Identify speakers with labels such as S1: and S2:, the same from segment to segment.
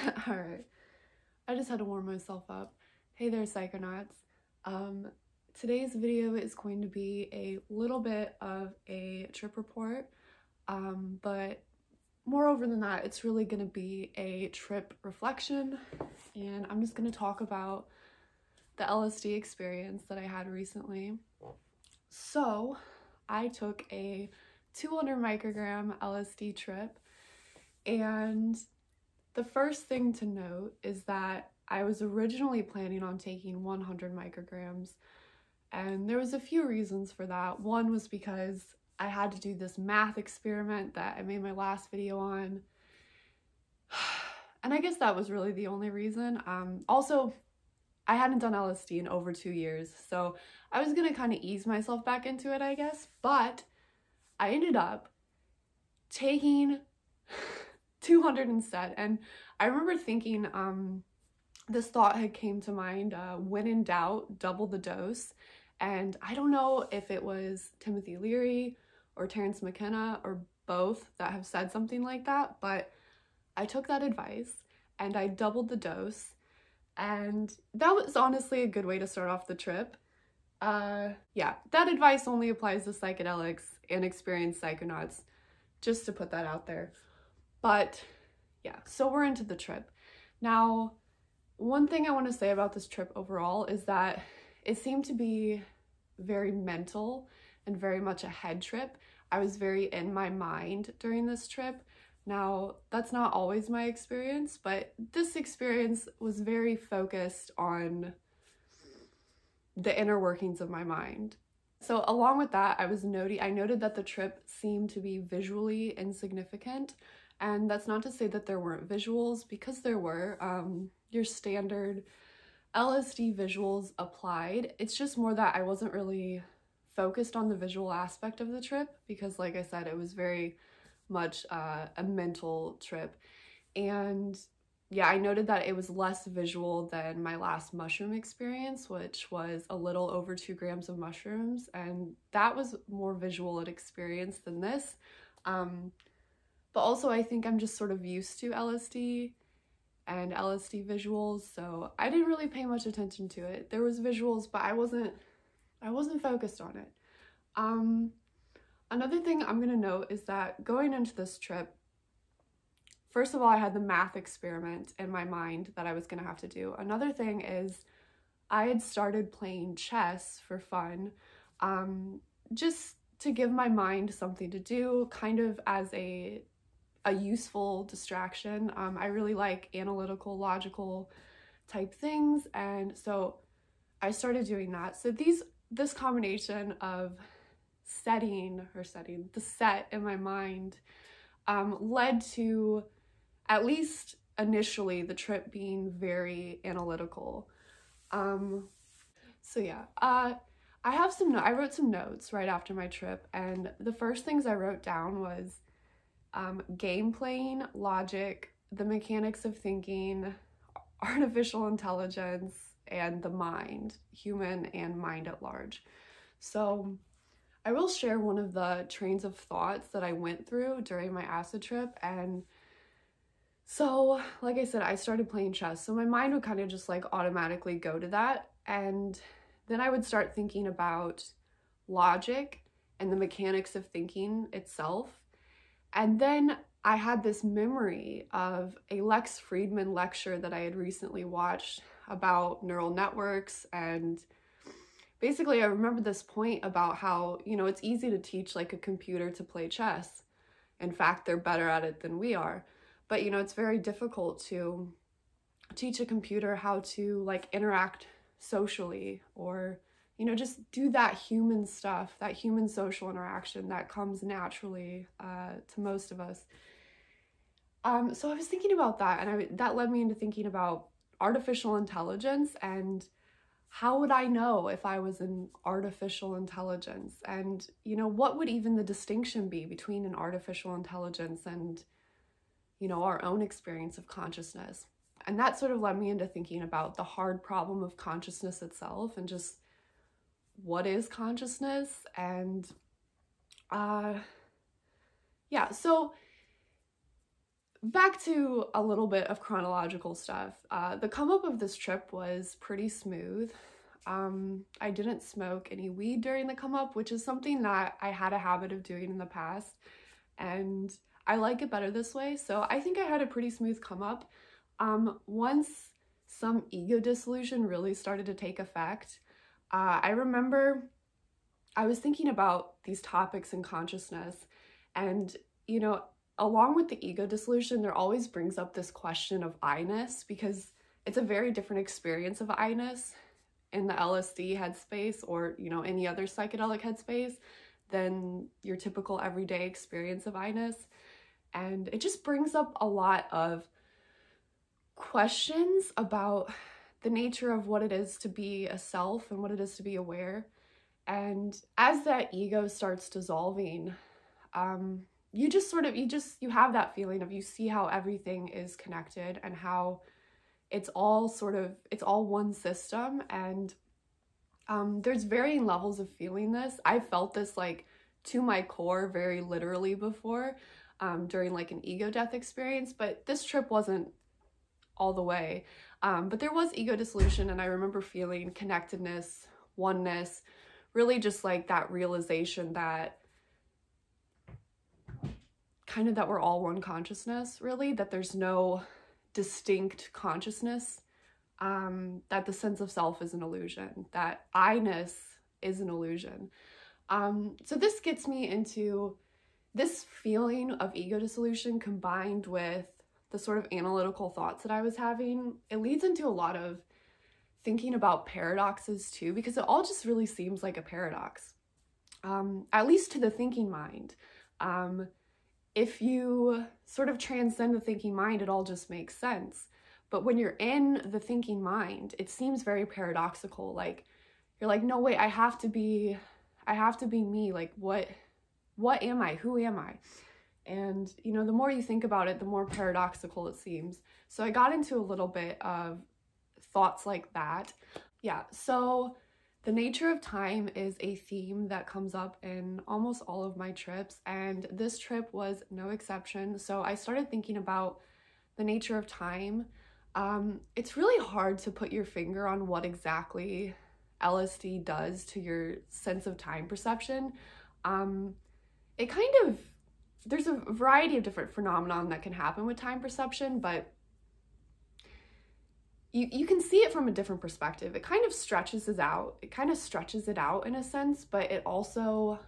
S1: Alright, I just had to warm myself up. Hey there, Psychonauts. Today's video is going to be a little bit of a trip report, but moreover than that, it's really going to be a trip reflection, and I'm just going to talk about the LSD experience that I had recently. So, I took a 200 microgram LSD trip, and the first thing to note is that I was originally planning on taking 100 micrograms, and there was a few reasons for that. One was because I had to do this math experiment that I made my last video on, and I guess that was really the only reason. Also, I hadn't done LSD in over 2 years, so I was gonna kind of ease myself back into it, I guess, but I ended up taking 200 instead. And I remember thinking this thought had came to mind, when in doubt, double the dose. And I don't know if it was Timothy Leary or Terrence McKenna or both that have said something like that, but I took that advice and I doubled the dose, and that was honestly a good way to start off the trip. Yeah, that advice only applies to psychedelics and experienced psychonauts, just to put that out there. But yeah, so we're into the trip. Now, one thing I want to say about this trip overall is that it seemed to be very mental and very much a head trip. I was very in my mind during this trip. Now, that's not always my experience, but this experience was very focused on the inner workings of my mind. So along with that, I noted that the trip seemed to be visually insignificant. And that's not to say that there weren't visuals, because there were. Your standard LSD visuals applied. It's just more that I wasn't really focused on the visual aspect of the trip, because like I said, it was very much a mental trip. And yeah, I noted that it was less visual than my last mushroom experience, which was a little over 2 grams of mushrooms, and that was more visual an experience than this. But also I think I'm just sort of used to LSD and LSD visuals, so I didn't really pay much attention to it. There was visuals, but I wasn't focused on it. Another thing I'm gonna note is that going into this trip, first of all, I had the math experiment in my mind that I was gonna have to do. Another thing is I had started playing chess for fun, just to give my mind something to do, kind of as a useful distraction. I really like analytical, logical type things, and so I started doing that. So this combination of setting the set in my mind led to, at least initially, the trip being very analytical. So yeah, I wrote some notes right after my trip, and the first things I wrote down was game playing, logic, the mechanics of thinking, artificial intelligence, and the mind, human and mind at large. So I will share one of the trains of thoughts that I went through during my acid trip. And so, like I said, I started playing chess, so my mind would kind of just like automatically go to that, and then I would start thinking about logic and the mechanics of thinking itself. And then I had this memory of a Lex Friedman lecture that I had recently watched about neural networks, and basically I remember this point about how, it's easy to teach like a computer to play chess. In fact, they're better at it than we are. But it's very difficult to teach a computer how to like interact socially, or just do that human stuff, that human social interaction that comes naturally to most of us. So I was thinking about that, and that led me into thinking about artificial intelligence, and how would I know if I was an artificial intelligence? And, what would even the distinction be between an artificial intelligence and, our own experience of consciousness? And that sort of led me into thinking about the hard problem of consciousness itself, and just what is consciousness. And yeah, so back to a little bit of chronological stuff. The come up of this trip was pretty smooth. I didn't smoke any weed during the come up, which is something that I had a habit of doing in the past, and I like it better this way. So I think I had a pretty smooth come up. Once some ego dissolution really started to take effect, I remember I was thinking about these topics in consciousness, and you know, along with the ego dissolution, there always brings up this question of I-ness, because it's a very different experience of I-ness in the LSD headspace or, you know, any other psychedelic headspace than your typical everyday experience of I-ness. And it just brings up a lot of questions about the nature of what it is to be a self and what it is to be aware. And as that ego starts dissolving, you have that feeling of, you see how everything is connected and how it's all one system. And there's varying levels of feeling this. I felt this like to my core very literally before, during like an ego death experience, but this trip wasn't all the way. But there was ego dissolution, and I remember feeling connectedness, oneness, really just like that realization that kind of that we're all one consciousness, really, that there's no distinct consciousness, that the sense of self is an illusion, that I-ness is an illusion. So this gets me into this feeling of ego dissolution combined with the sort of analytical thoughts that I was having. It leads into a lot of thinking about paradoxes too, because it all just really seems like a paradox, at least to the thinking mind. If you sort of transcend the thinking mind, it all just makes sense. But when you're in the thinking mind, it seems very paradoxical. Like, you're like, no, wait, I have to be me. Like, what am I? Who am I? And, you know, the more you think about it, the more paradoxical it seems. So I got into a little bit of thoughts like that. Yeah, so the nature of time is a theme that comes up in almost all of my trips, and this trip was no exception. So I started thinking about the nature of time. It's really hard to put your finger on what exactly LSD does to your sense of time perception. There's a variety of different phenomenon that can happen with time perception, but you can see it from a different perspective. It kind of stretches it out. It kind of stretches it out in a sense, but it also,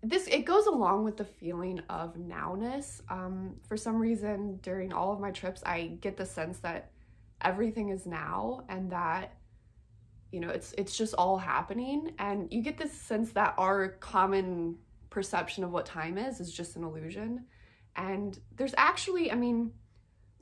S1: it goes along with the feeling of nowness. For some reason, during all of my trips, I get the sense that everything is now, and that, you know, it's just all happening. And you get this sense that our common perception of what time is just an illusion. And there's actually, I mean,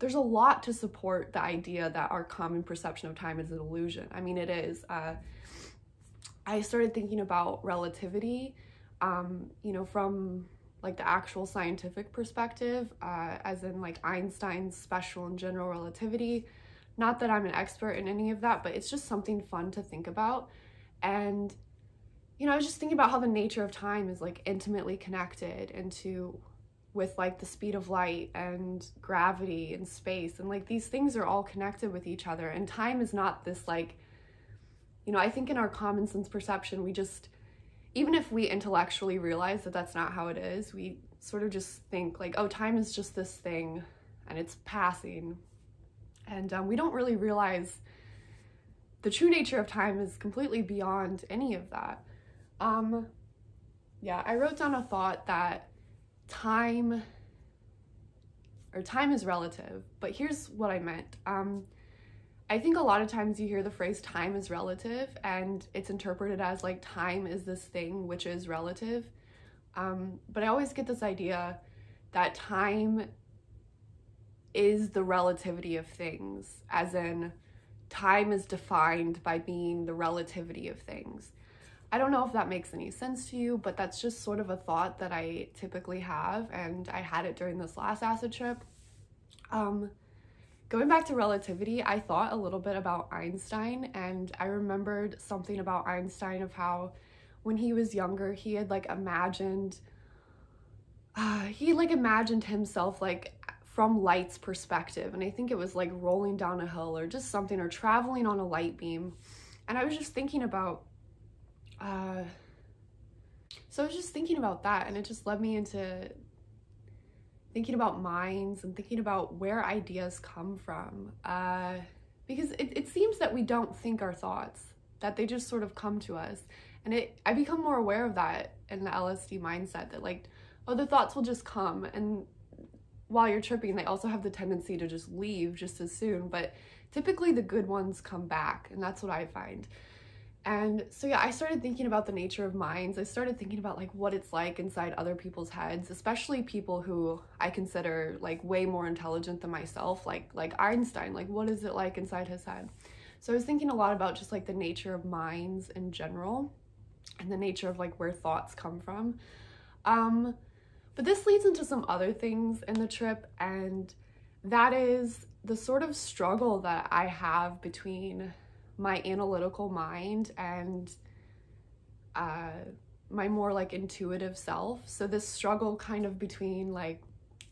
S1: there's a lot to support the idea that our common perception of time is an illusion. I mean, it is. I started thinking about relativity, you know, from like the actual scientific perspective, as in like Einstein's special and general relativity. Not that I'm an expert in any of that, but it's just something fun to think about. And, you know, I was just thinking about how the nature of time is like intimately connected with like the speed of light and gravity and space, and like these things are all connected with each other. And time is not this, like, you know, I think in our common sense perception, we just, even if we intellectually realize that that's not how it is, we sort of just think like, oh, time is just this thing and it's passing. And we don't really realize the true nature of time is completely beyond any of that. Yeah, I wrote down a thought that time is relative, but here's what I meant. I think a lot of times you hear the phrase time is relative, and it's interpreted as like time is this thing which is relative. But I always get this idea that time is the relativity of things, as in time is defined by being the relativity of things. I don't know if that makes any sense to you, but that's just sort of a thought that I typically have, and I had it during this last acid trip. Going back to relativity, I thought a little bit about Einstein, and I remembered something about Einstein of how when he was younger, he had like imagined himself like from light's perspective, and I think it was like rolling down a hill or just something, or traveling on a light beam. And I was just thinking about that, and it just led me into thinking about minds and thinking about where ideas come from, because it seems that we don't think our thoughts, that they just sort of come to us. And I become more aware of that in the LSD mindset, that like, oh, the thoughts will just come, and while you're tripping, they also have the tendency to just leave just as soon, but typically the good ones come back, and that's what I find. And so yeah, I started thinking about the nature of minds. I started thinking about like what it's like inside other people's heads, especially people who I consider like way more intelligent than myself, like Einstein. Like, what is it like inside his head? So I was thinking a lot about just like the nature of minds in general, and the nature of like where thoughts come from. But this leads into some other things in the trip, and that is the sort of struggle that I have between my analytical mind and my more like intuitive self. So this struggle kind of between like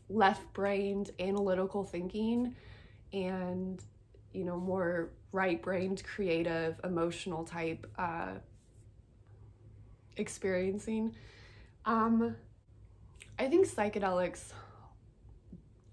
S1: left-brained analytical thinking and, you know, more right-brained creative emotional type experiencing. I think psychedelics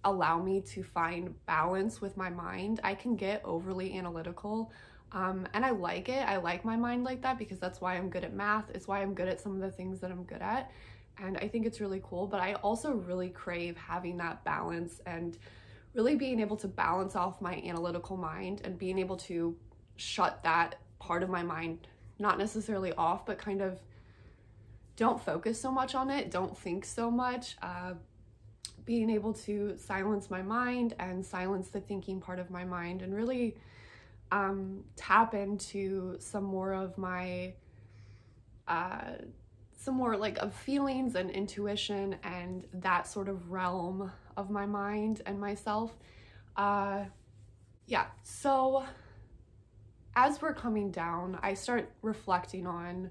S1: allow me to find balance with my mind. I can get overly analytical, and I like it. I like my mind like that, because that's why I'm good at math. It's why I'm good at some of the things that I'm good at, and I think it's really cool. But I also really crave having that balance, and really being able to balance off my analytical mind, and being able to shut that part of my mind, not necessarily off, but kind of don't focus so much on it, don't think so much, being able to silence my mind and silence the thinking part of my mind, and really tap into some more of my some more like of feelings and intuition and that sort of realm of my mind and myself. Yeah, so as we're coming down, I start reflecting on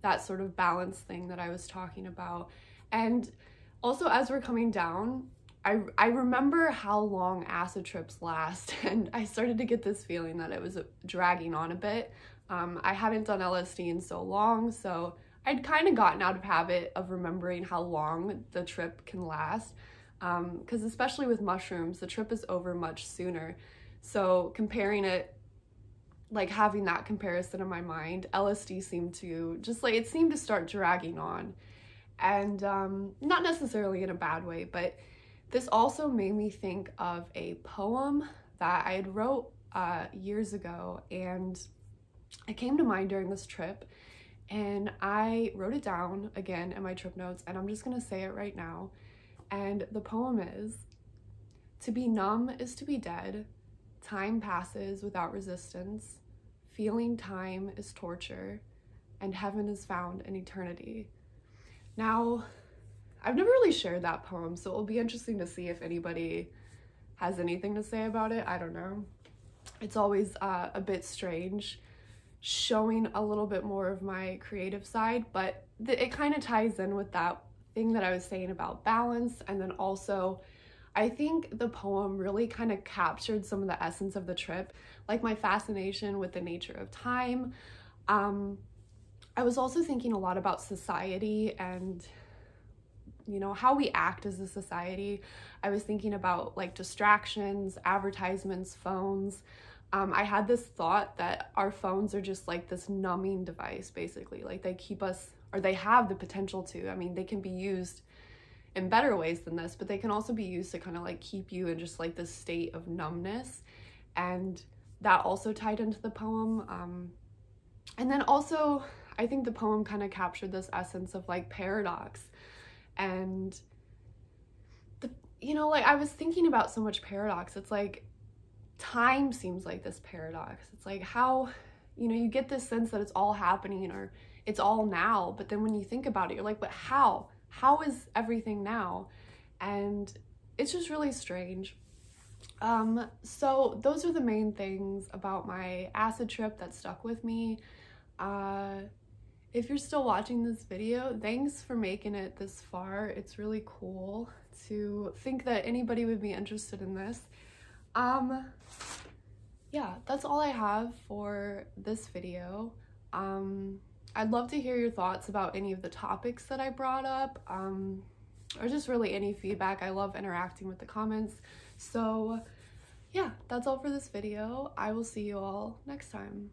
S1: that sort of balance thing that I was talking about. And also, as we're coming down, I remember how long acid trips last, and I started to get this feeling that it was dragging on a bit. I hadn't done LSD in so long, so I'd kind of gotten out of habit of remembering how long the trip can last, because especially with mushrooms, the trip is over much sooner. So comparing it, like having that comparison in my mind, LSD seemed to just like, it seemed to start dragging on, and not necessarily in a bad way, but this also made me think of a poem that I had wrote years ago, and it came to mind during this trip, and I wrote it down again in my trip notes, and I'm just gonna say it right now. And the poem is: "To be numb is to be dead. Time passes without resistance. Feeling time is torture, and heaven is found in eternity." Now, I've never really shared that poem, so it'll be interesting to see if anybody has anything to say about it. I don't know. It's always a bit strange showing a little bit more of my creative side, but it kind of ties in with that thing that I was saying about balance. And then also, I think the poem really kind of captured some of the essence of the trip, like my fascination with the nature of time. I was also thinking a lot about society and, you know, how we act as a society. I was thinking about like distractions, advertisements, phones. I had this thought that our phones are just like this numbing device, basically. Like they keep us, or they have the potential to. I mean, they can be used in better ways than this, but they can also be used to kind of like keep you in just like this state of numbness. And that also tied into the poem. And then also, I think the poem kind of captured this essence of like paradox. And, you know, like I was thinking about so much paradox. It's like time seems like this paradox. It's like how, you know, you get this sense that it's all happening or it's all now. But then when you think about it, you're like, but how? How is everything now? And it's just really strange. So those are the main things about my acid trip that stuck with me. if you're still watching this video, thanks for making it this far. It's really cool to think that anybody would be interested in this. Yeah, that's all I have for this video. I'd love to hear your thoughts about any of the topics that I brought up, or just really any feedback. I love interacting with the comments. So yeah, that's all for this video. I will see you all next time.